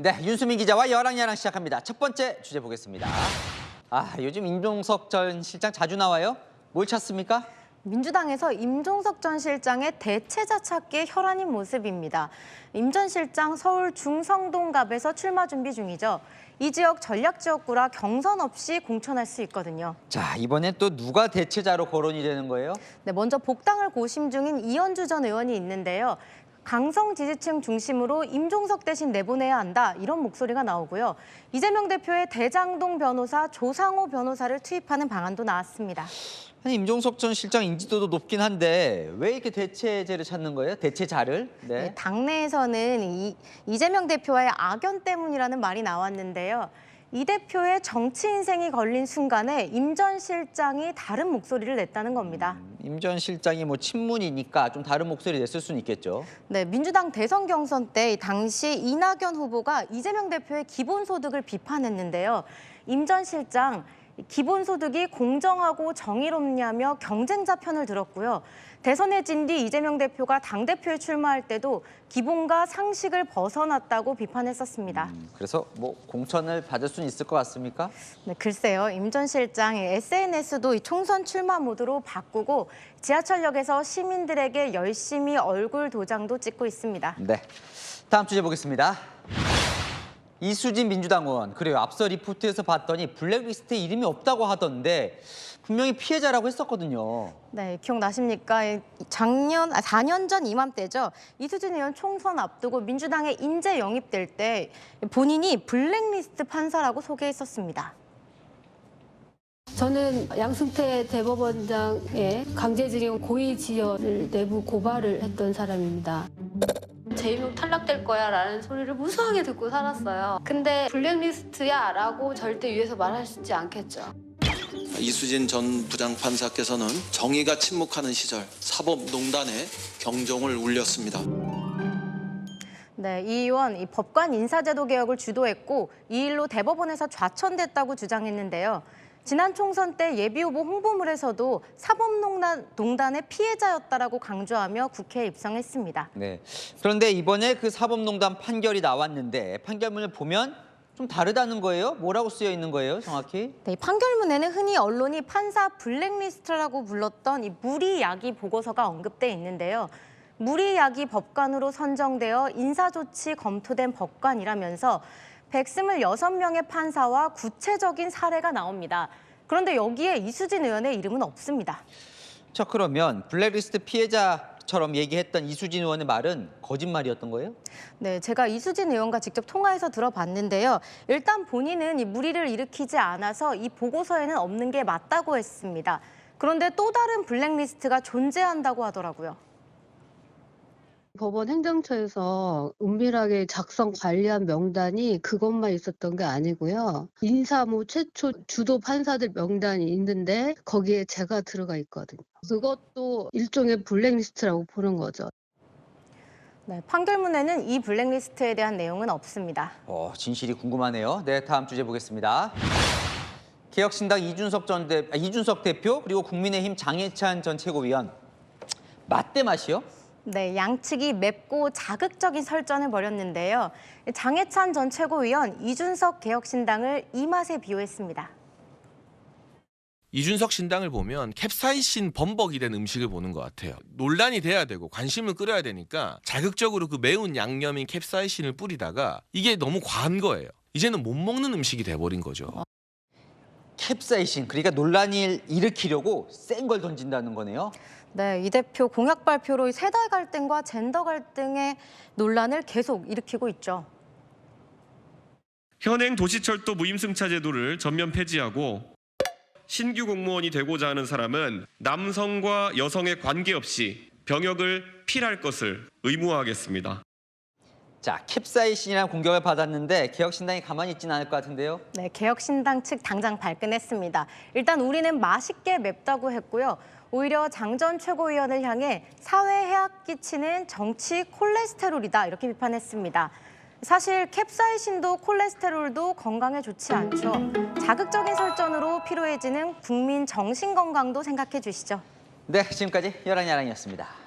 네, 윤수민 기자와 여랑야랑 시작합니다. 첫 번째 주제 보겠습니다. 요즘 임종석 전 실장 자주 나와요? 뭘 찾습니까? 민주당에서 임종석 전 실장의 대체자 찾기에 혈안인 모습입니다. 임 전 실장 서울 중성동갑에서 출마 준비 중이죠. 이 지역 전략지역구라 경선 없이 공천할 수 있거든요. 자, 이번엔 또 누가 대체자로 거론이 되는 거예요? 네, 먼저 복당을 고심 중인 이현주 전 의원이 있는데요. 강성 지지층 중심으로 임종석 대신 내보내야 한다, 이런 목소리가 나오고요. 이재명 대표의 대장동 변호사 조상호 변호사를 투입하는 방안도 나왔습니다. 아니, 임종석 전 실장 인지도도 높긴 한데 왜 이렇게 대체제를 찾는 거예요? 대체자를? 네, 당내에서는 이재명 대표와의 악연 때문이라는 말이 나왔는데요. 이 대표의 정치 인생이 걸린 순간에 임 전 실장이 다른 목소리를 냈다는 겁니다. 임 전 실장이 친문이니까 좀 다른 목소리 냈을 수는 있겠죠. 네, 민주당 대선 경선 때 당시 이낙연 후보가 이재명 대표의 기본소득을 비판했는데요. 임 전 실장, 기본소득이 공정하고 정의롭냐며 경쟁자 편을 들었고요. 대선에 진 뒤 이재명 대표가 당대표에 출마할 때도 기본과 상식을 벗어났다고 비판했었습니다. 그래서 공천을 받을 수는 있을 것 같습니까? 네, 글쎄요. 임 전 실장의 SNS도 이 총선 출마 모드로 바꾸고 지하철역에서 시민들에게 열심히 얼굴 도장도 찍고 있습니다. 네, 다음 주제 보겠습니다. 이수진 민주당 의원, 그래요. 앞서 리포트에서 봤더니 블랙리스트에 이름이 없다고 하던데 분명히 피해자라고 했었거든요. 네, 기억나십니까? 4년 전 이맘때죠. 이수진 의원 총선 앞두고 민주당에 인재 영입될 때 본인이 블랙리스트 판사라고 소개했었습니다. 저는 양승태 대법원장의 강제징용 고의지연을 내부 고발을 했던 사람입니다. 재임용 탈락될 거야 라는 소리를 무수하게 듣고 살았어요. 근데 블랙리스트야 라고 절대 위에서 말하시지 않겠죠. 이수진 전 부장판사께서는 정의가 침묵하는 시절 사법농단에 경종을 울렸습니다. 네, 이 의원 법관 인사제도 개혁을 주도했고 이 일로 대법원에서 좌천됐다고 주장했는데요. 지난 총선 때 예비후보 홍보물에서도 사법농단의 피해자였다라고 강조하며 국회에 입성했습니다. 네. 그런데 이번에 그 사법농단 판결이 나왔는데 판결문을 보면 좀 다르다는 거예요? 뭐라고 쓰여 있는 거예요, 정확히? 네, 이 판결문에는 흔히 언론이 판사 블랙리스트라고 불렀던 이 무리야기 보고서가 언급돼 있는데요. 무리야기 법관으로 선정되어 인사조치 검토된 법관이라면서 126명의 판사와 구체적인 사례가 나옵니다. 그런데 여기에 이수진 의원의 이름은 없습니다. 자, 그러면 블랙리스트 피해자처럼 얘기했던 이수진 의원의 말은 거짓말이었던 거예요? 네, 제가 이수진 의원과 직접 통화해서 들어봤는데요. 일단 본인은 이 무리를 일으키지 않아서 이 보고서에는 없는 게 맞다고 했습니다. 그런데 또 다른 블랙리스트가 존재한다고 하더라고요. 법원 행정처에서 은밀하게 작성 관리한 명단이 그것만 있었던 게 아니고요. 인사무 최초 주도 판사들 명단이 있는데 거기에 제가 들어가 있거든요. 그것도 일종의 블랙리스트라고 보는 거죠. 네, 판결문에는 이 블랙리스트에 대한 내용은 없습니다. 진실이 궁금하네요. 네, 다음 주제 보겠습니다. 개혁신당 이준석 대표 그리고 국민의힘 장해찬 전 최고위원 맞대맛이요? 네, 양측이 맵고 자극적인 설전을 벌였는데요. 장해찬 전 최고위원, 이준석 개혁신당을 이 맛에 비유했습니다. 이준석 신당을 보면 캡사이신 범벅이 된 음식을 보는 것 같아요. 논란이 돼야 되고 관심을 끌어야 되니까 자극적으로 그 매운 양념인 캡사이신을 뿌리다가 이게 너무 과한 거예요. 이제는 못 먹는 음식이 돼버린 거죠. 캡사이신, 그러니까 논란을 일으키려고 센 걸 던진다는 거네요. 네, 이 대표 공약 발표로 세대 갈등과 젠더 갈등의 논란을 계속 일으키고 있죠. 현행 도시철도 무임승차 제도를 전면 폐지하고 신규 공무원이 되고자 하는 사람은 남성과 여성에 관계없이 병역을 필할 것을 의무화하겠습니다. 자, 캡사이신이라는 공격을 받았는데 개혁신당이 가만히 있지는 않을 것 같은데요. 네, 개혁신당 측 당장 발끈했습니다. 일단 우리는 맛있게 맵다고 했고요. 오히려 장 전 최고위원을 향해 사회에 해악 끼치는 정치 콜레스테롤이다, 이렇게 비판했습니다. 사실 캡사이신도 콜레스테롤도 건강에 좋지 않죠. 자극적인 설전으로 피로해지는 국민 정신 건강도 생각해 주시죠. 네, 지금까지 여랑야랑이었습니다.